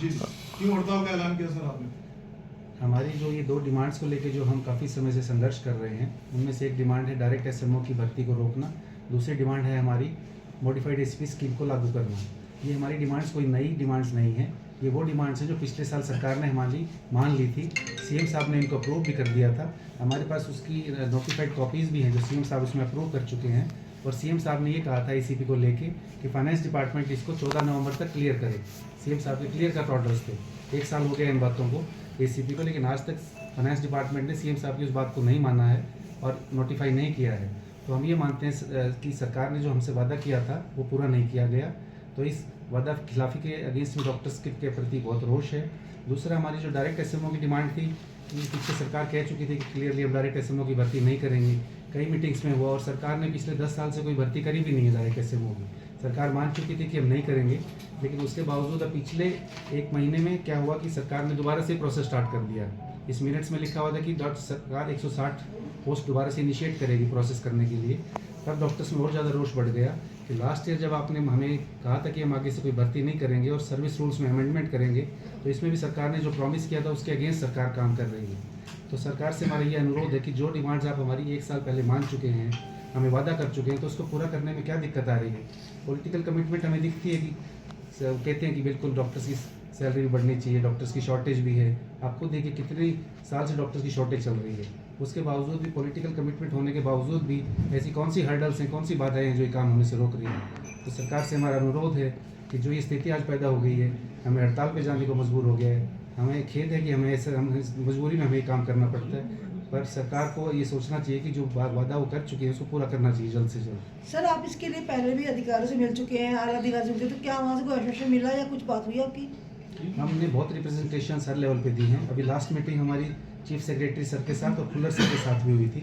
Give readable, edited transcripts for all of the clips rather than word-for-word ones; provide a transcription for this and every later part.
जी क्यों हड़ताल का ऐलान किया सर आपने? हमारी जो ये 2 डिमांड्स को लेके जो हम काफ़ी समय से संघर्ष कर रहे हैं, उनमें से एक डिमांड है डायरेक्ट एसएमओ की भर्ती को रोकना, दूसरी डिमांड है हमारी मॉडिफाइड एसपी स्कीम को लागू करना। ये हमारी डिमांड्स कोई नई डिमांड्स नहीं है, ये वो डिमांड्स हैं जो पिछले साल सरकार ने हमारी मान ली थी। सीएम साहब ने इनको अप्रूव भी कर दिया था। हमारे पास उसकी नोटिफाइड कॉपीज़ भी हैं जो सीएम साहब उसमें अप्रूव कर चुके हैं, और सीएम साहब ने ये कहा था एसीपी को लेके कि फाइनेंस डिपार्टमेंट इसको 14 नवंबर तक क्लियर करे। सीएम साहब के क्लियर कट ऑर्डर्स थे, 1 साल हो गया इन बातों को एसीपी को, लेकिन आज तक फाइनेंस डिपार्टमेंट ने सीएम साहब की उस बात को नहीं माना है और नोटिफाई नहीं किया है। तो हम ये मानते हैं कि सरकार ने जो हमसे वादा किया था वो पूरा नहीं किया गया, तो इस वादा खिलाफी के अगेंस्ट में डॉक्टर्स के प्रति बहुत रोष है। दूसरा, हमारी जो डायरेक्ट एसएमओ की डिमांड थी, पीछे सरकार कह चुकी थी कि क्लियरली हम डायरेक्ट एसएमओ की भर्ती नहीं करेंगे, कई मीटिंग्स में हुआ, और सरकार ने पिछले 10 साल से कोई भर्ती करी भी नहीं है डायरेक्ट एसएमओ की। सरकार मान चुकी थी कि हम नहीं करेंगे, लेकिन उसके बावजूद अब पिछले 1 महीने में क्या हुआ कि सरकार ने दोबारा से प्रोसेस स्टार्ट कर दिया। इस मिनट्स में लिखा हुआ था कि सरकार 160 पोस्ट दोबारा से इनिशिएट करेगी प्रोसेस करने के लिए। तब डॉक्टर्स में और ज़्यादा रोष बढ़ गया कि लास्ट ईयर जब आपने हमें कहा था कि हम आगे से कोई भर्ती नहीं करेंगे और सर्विस रूल्स में अमेंडमेंट करेंगे, तो इसमें भी सरकार ने जो प्रॉमिस किया था उसके अगेंस्ट सरकार काम कर रही है। तो सरकार से हमारा ये अनुरोध है कि जो डिमांड्स आप हमारी 1 साल पहले मान चुके हैं, हमें वादा कर चुके हैं, तो उसको पूरा करने में क्या दिक्कत आ रही है। पॉलिटिकल कमिटमेंट हमें दिखती है कि कहते हैं कि बिल्कुल डॉक्टर्स की सैलरी भी बढ़नी चाहिए, डॉक्टर्स की शॉर्टेज भी है। आपको देखिए कितने साल से डॉक्टर्स की शॉर्टेज चल रही है, उसके बावजूद भी, पॉलिटिकल कमिटमेंट होने के बावजूद भी ऐसी कौन सी हर्डल्स हैं, कौन सी बाधाएं हैं जो ये काम होने से रोक रही हैं। तो सरकार से हमारा अनुरोध है कि जो ये स्थिति आज पैदा हो गई है, हमें हड़ताल पे जाने को मजबूर हो गया है। हमें खेद है कि हमें ऐसे मजबूरी में हमें ये काम करना पड़ता है, पर सरकार को ये सोचना चाहिए कि जो वादा वो कर चुकी है उसको पूरा करना चाहिए जल्द से जल्द। सर, आप इसके लिए पहले भी अधिकारियों से मिल चुके हैं, आला अधिकारी से मिले, तो क्या वहाँ से कोई आश्वासन मिला या कुछ बात हुई आपकी? हमने बहुत रिप्रेजेंटेशन हर लेवल पे दी हैं। अभी लास्ट मीटिंग हमारी चीफ सेक्रेटरी सर के साथ और खुल्लर सर के साथ भी हुई थी।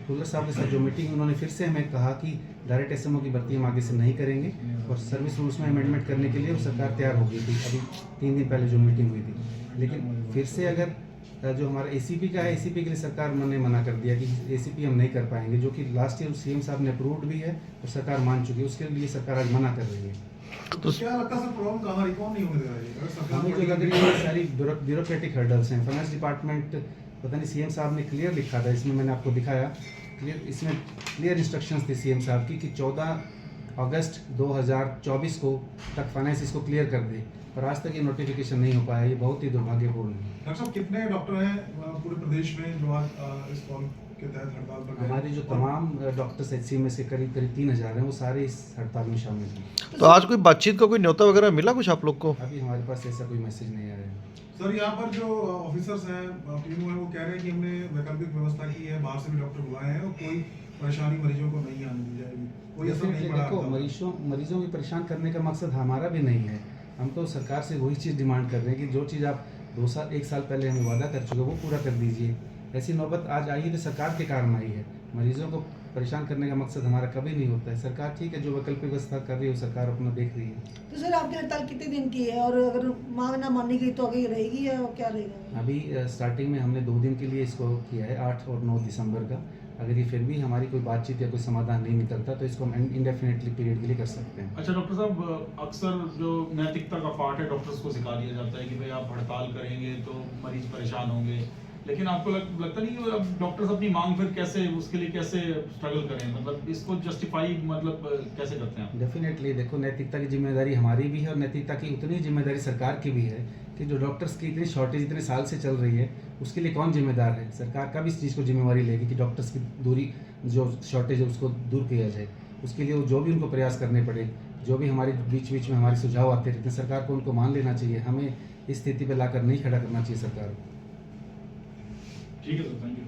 खुल्लर साहब के साथ जो मीटिंग, उन्होंने फिर से हमें कहा कि डायरेक्ट एसएमओ की भर्ती हम आगे से नहीं करेंगे और सर्विस रूल्स में अमेंडमेंट करने के लिए वो सरकार तैयार हो गई थी। अभी 3 दिन पहले जो मीटिंग हुई थी, लेकिन फिर से अगर जो हमारा एसीपी का है, एसीपी के लिए सरकार ने मना कर दिया कि एसीपी हम नहीं कर पाएंगे, जो कि लास्ट ईयर सीएम साहब ने अप्रूव्ड भी है और सरकार मान चुकी है, उसके लिए सरकार आज मना कर रही है। तो क्या लगता है सर, प्रॉब्लम कहाँ रही, कौन नहीं होने दे रहा है? सरकार हमें जो लग रही है सारी ब्यूरोक्रेटिक हर्डल्स हैं। फाइनेंस डिपार्टमेंट, पता नहीं, सीएम साहब ने क्लियर लिखा था, इसमें मैंने आपको दिखाया क्लियर, इसमें क्लियर इंस्ट्रक्शंस थी सीएम साहब की कि 14 अगस्त 2024 को तक फाइनेंस इसको क्लियर कर दे, पर आज तक ये नोटिफिकेशन नहीं हो पाया। ये बहुत ही दुर्भाग्यपूर्ण है। डॉक्टर साहब, कितने डॉक्टर हैं पूरे प्रदेश में जो आज इस कॉल के तहत हड़ताल पर गए? हमारी जो तमाम डॉक्टर्स एचसी में से करीब 3000 हैं, वो सारे इस हड़ताल में शामिल हैं। तो आज कोई बातचीत का कोई न्योता वगैरह मिला कुछ आप लोग को? अभी हमारे पास ऐसा कोई मैसेज नहीं आया है। सर, यहाँ पर जो ऑफिसर्स हैं, पीएमओ हैं, वो कह रहे हैं कि हमने वैकल्पिक व्यवस्था की है, बाहर से भी डॉक्टर बुलाए हैं और कोई परेशानी मरीजों को नहीं आने दी जाएगी, कोई असर नहीं पड़ा। देखो, मरीजों की परेशान करने का मकसद हमारा भी नहीं है। हम तो सरकार से वही चीज़ डिमांड कर रहे हैं कि जो चीज़ आप 1 साल पहले हमें वादा कर चुके वो पूरा कर दीजिए। ऐसी नौबत आज आई है तो सरकार के कारण आई है। मरीजों को परेशान करने का मकसद हमारा कभी नहीं होता है। सरकार ठीक है, जो वैकल्पिक व्यवस्था कर रही है वो सरकार अपना देख रही है। तो सर, आपकी हड़ताल कितने दिन की है, और अगर मांग ना मानी गई तो आगे रहेगी या क्या रहेगा? अभी स्टार्टिंग में हमने 2 दिन के लिए इसको किया है, 8 और 9 दिसंबर का। अगर ये फिर भी हमारी कोई बातचीत या कोई समाधान नहीं निकलता तो इसको हम इंडेफिनेटली पीरियड के लिए कर सकते हैं। अच्छा डॉक्टर साहब, अक्सर जो नैतिकता का पार्ट है डॉक्टर्स को सिखा दिया जाता है कि भाई आप हड़ताल करेंगे तो मरीज परेशान होंगे, लेकिन आपको लगता नहीं कि अब डॉक्टर्स अपनी मांग फिर कैसे, उसके लिए कैसे स्ट्रगल करें, मतलब इसको जस्टिफाई मतलब कैसे करते हैं आप? डेफिनेटली देखो, नैतिकता की जिम्मेदारी हमारी भी है और नैतिकता की उतनी जिम्मेदारी सरकार की भी है कि जो डॉक्टर्स की इतनी शॉर्टेज इतने साल से चल रही है उसके लिए कौन जिम्मेदार है। सरकार का भी इस चीज़ को जिम्मेवारी लेगी कि डॉक्टर्स की दूरी, जो शॉर्टेज है उसको दूर किया जाए। उसके लिए जो भी उनको प्रयास करने पड़े, जो भी हमारे बीच में हमारे सुझाव आते रहते हैं, सरकार को उनको मान लेना चाहिए। हमें इस स्थिति पर लाकर नहीं खड़ा करना चाहिए सरकार को। ठीक है सर, थैंक यू।